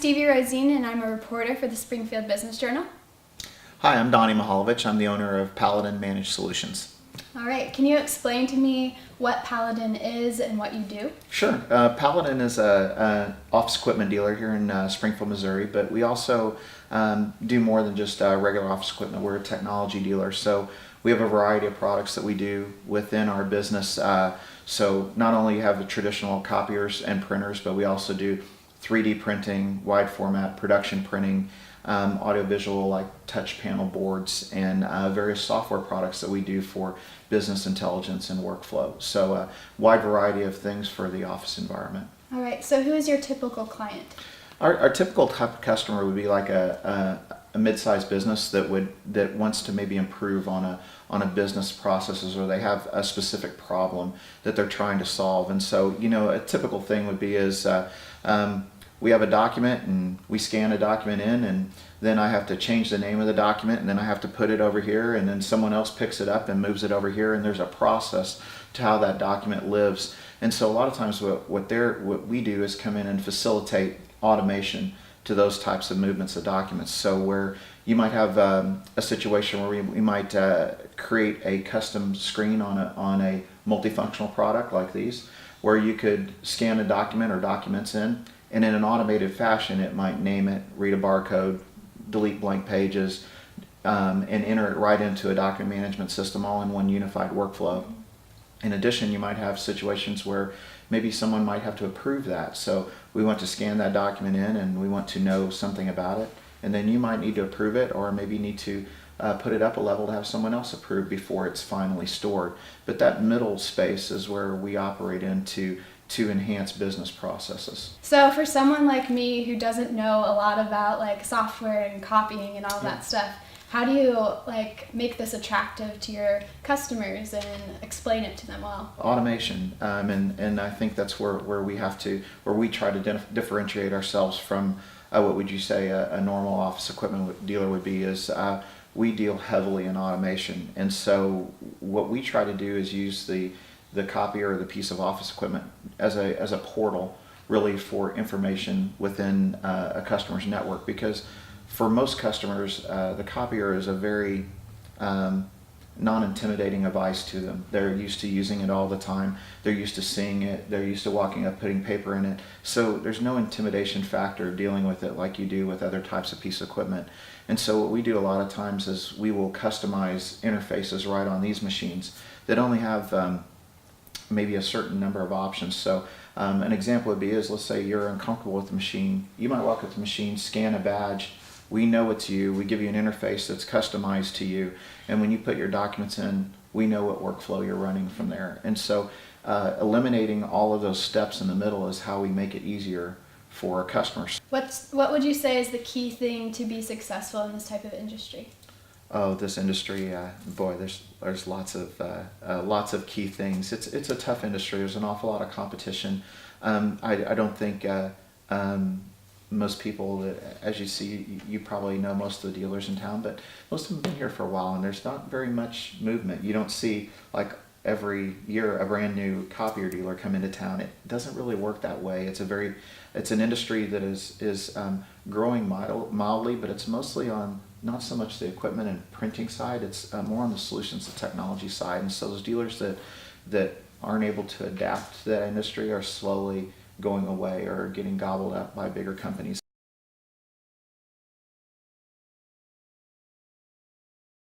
Stevie Rosine, and I'm a reporter for the Springfield Business Journal. Hi, I'm Donnie Mihalevich. I'm the owner of Paladin Managed Solutions. All right, can you explain to me what Paladin is and what you do? Sure. Paladin is an office equipment dealer here in Springfield, Missouri, but we also do more than just regular office equipment. We're a technology dealer, so we have a variety of products that we do within our business. So not only have the traditional copiers and printers, but we also do 3D printing, wide format production printing, audiovisual like touch panel boards, and various software products that we do for business intelligence and workflow. So a wide variety of things for the office environment. All right, so who is your typical client? Our typical type of customer would be like a mid-sized business that wants to maybe improve on a business processes, or they have a specific problem that they're trying to solve. And so, you know, a typical thing would be is we have a document and we scan a document in, and then I have to change the name of the document, and then I have to put it over here, and then someone else picks it up and moves it over here, and there's a process to how that document lives. And so a lot of times what we do is come in and facilitate automation to those types of movements of documents. So where you might have a situation where we might create a custom screen on a multifunctional product like these, where you could scan a document or documents in, and in an automated fashion it might name it, read a barcode, delete blank pages, and enter it right into a document management system, all in one unified workflow. In addition, you might have situations where maybe someone might have to approve that. So we want to scan that document in and we want to know something about it, and then you might need to approve it, or maybe need to put it up a level to have someone else approve before it's finally stored. But that middle space is where we operate into to enhance business processes. So for someone like me who doesn't know a lot about like software and copying and all that stuff, how do you like make this attractive to your customers and explain it to them well? Automation, and I think that's where we try to differentiate ourselves from what would you say a normal office equipment dealer would be, is we deal heavily in automation. And so what we try to do is use the copier or the piece of office equipment as a portal really for information within a customer's network, because for most customers the copier is a very non-intimidating device to them. They're used to using it all the time, they're used to seeing it, they're used to walking up, putting paper in it, so there's no intimidation factor dealing with it like you do with other types of piece of equipment. And so what we do a lot of times is we will customize interfaces right on these machines that only have maybe a certain number of options. So an example would be is, let's say you're uncomfortable with the machine, you might walk up to the machine, scan a badge, we know it's you, we give you an interface that's customized to you, and when you put your documents in, we know what workflow you're running from there. And so eliminating all of those steps in the middle is how we make it easier for our customers. What would you say is the key thing to be successful in this type of industry? Oh, this industry, boy, there's lots of key things. It's a tough industry. There's an awful lot of competition. I don't think most people, as you see, you probably know most of the dealers in town, but most of them have been here for a while, and there's not very much movement. You don't see like every year a brand new copier dealer come into town. It doesn't really work that way. It's an industry that is growing mildly, but it's mostly on not so much the equipment and printing side, it's more on the solutions, the technology side. And so those dealers that aren't able to adapt to that industry are slowly going away or getting gobbled up by bigger companies.